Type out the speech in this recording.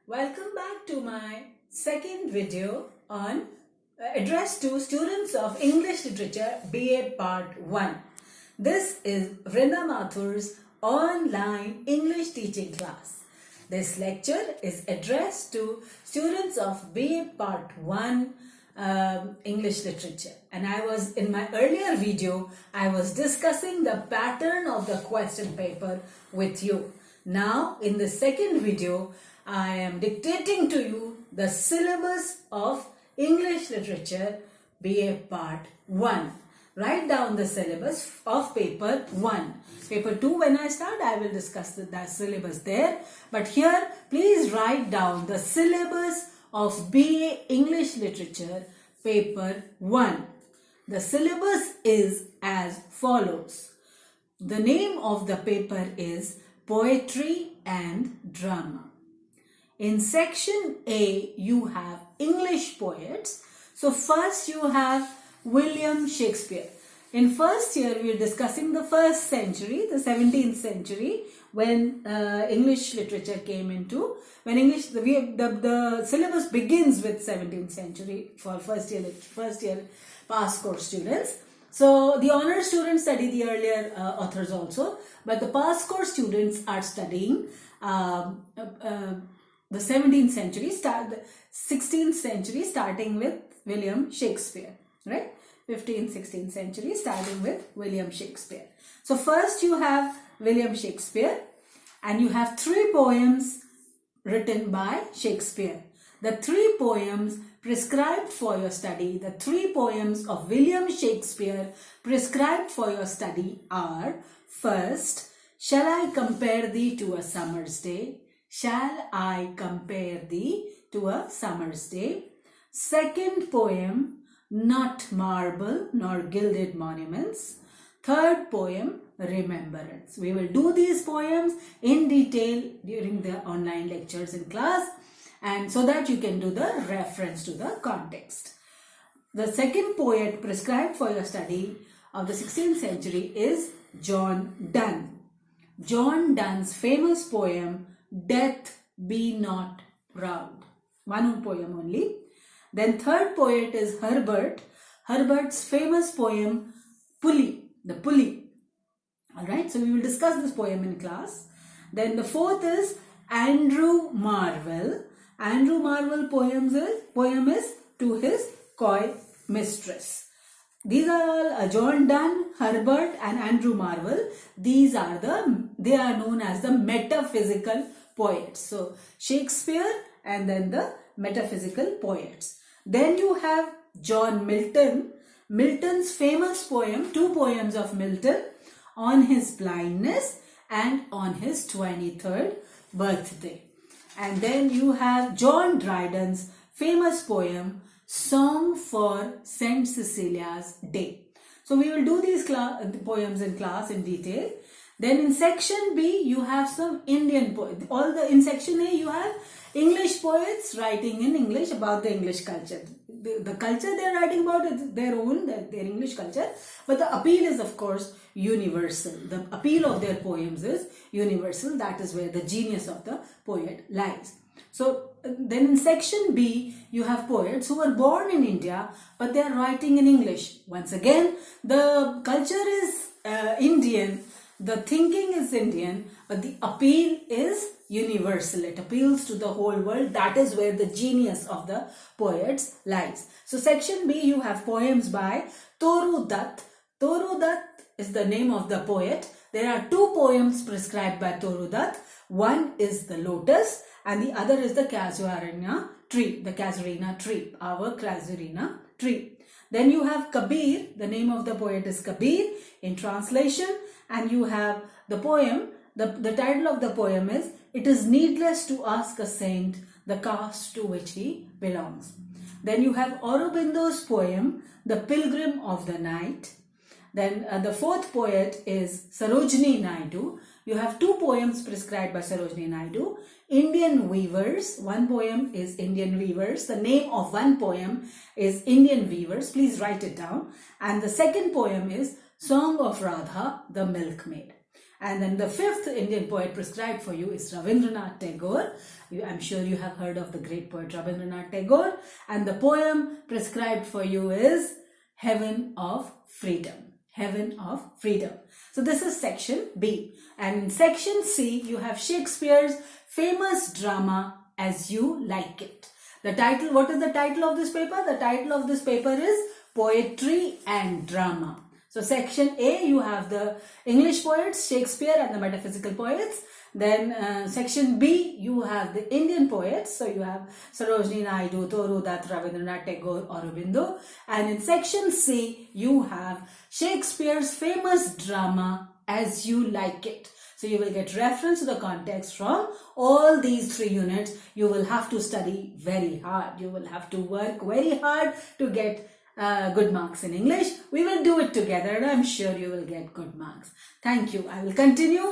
Welcome back to my second video on addressed to students of English Literature BA Part 1. This is Vrinda Mathur's online English teaching class. This lecture is addressed to students of BA Part 1 English Literature, and in my earlier video I was discussing the pattern of the question paper with you. Now in the second video I am dictating to you the syllabus of English Literature BA Part 1. Write down the syllabus of paper 1. Paper 2, when I start, I will discuss the syllabus there. But here, please write down the syllabus of BA English Literature paper 1. The syllabus is as follows. The name of the paper is Poetry and Drama. In section A, you have English poets. So first you have William Shakespeare. In first year, we are discussing the first century, the 17th century, when English literature came into, when the syllabus begins with 17th century for first year pass course students. So the honor students study the earlier authors also, but the pass course students are studying the 17th century, the 16th century starting with William Shakespeare, right? 15th, 16th century starting with William Shakespeare. So first you have William Shakespeare and you have 3 poems written by Shakespeare. The 3 poems prescribed for your study, the 3 poems of William Shakespeare prescribed for your study are: first, Shall I compare thee to a summer's day? Shall I compare thee to a summer's day? Second poem, Not marble nor gilded monuments. Third poem, Remembrance. We will do these poems in detail during the online lectures in class, and so that you can do the reference to the context. The second poet prescribed for your study of the 16th century is John Donne. John Donne's famous poem, Death Be Not Proud. One poem only. Then third poet is Herbert. Herbert's famous poem, Pulley. The Pulley. Alright, so we will discuss this poem in class. Then the fourth is Andrew Marvell. Andrew Marvell poem is To His Coy Mistress. These are all John Donne, Herbert and Andrew Marvell. They are known as the metaphysical poets. So Shakespeare and then the metaphysical poets. Then you have John Milton. Milton's famous poem, 2 poems of Milton, on his blindness and on his 23rd birthday. And then you have John Dryden's famous poem, Song for St. Cecilia's Day. So we will do these poems in class in detail. Then in section B, you have some Indian poets. In section A, you have English poets writing in English about the English culture. The culture they are writing about is their own, their English culture. But the appeal is, of course, universal. The appeal of their poems is universal. That is where the genius of the poet lies. So then in section B, you have poets who were born in India, but they are writing in English. Once again, the culture is Indian, the thinking is Indian, but the appeal is universal. It appeals to the whole world. That is where the genius of the poets lies. So section B, you have poems by Toru Dutt. Toru Dutt is the name of the poet. There are 2 poems prescribed by Toru Dutt. One is the lotus and the other is the casuarina tree, our casuarina tree. Then you have Kabir, the name of the poet is Kabir in translation, and you have the poem, the title of the poem is, It is Needless to Ask a Saint the Caste to Which He Belongs. Then you have Aurobindo's poem, The Pilgrim of the Night. Then the 4th poet is Sarojini Naidu. You have 2 poems prescribed by Sarojini Naidu. Indian Weavers. One poem is Indian Weavers. The name of one poem is Indian Weavers. Please write it down. And the second poem is Song of Radha, the Milkmaid. And then the fifth Indian poet prescribed for you is Rabindranath Tagore. I'm sure you have heard of the great poet Rabindranath Tagore. And the poem prescribed for you is Heaven of Freedom. Heaven of Freedom. So this is section B. And in section C, you have Shakespeare's famous drama As You Like It. The title, what is the title of this paper? The title of this paper is Poetry and Drama. So section A, you have the English poets, Shakespeare and the metaphysical poets. Then section B, you have the Indian poets. So you have Sarojini Naidu, Toru Dutt, Rabindranath Tagore, Aurobindo. And in section C, you have Shakespeare's famous drama As You Like It. So you will get reference to the context from all these 3 units. You will have to study very hard. You will have to work very hard to get good marks in English. We will do it together and I'm sure you will get good marks. Thank you. I will continue.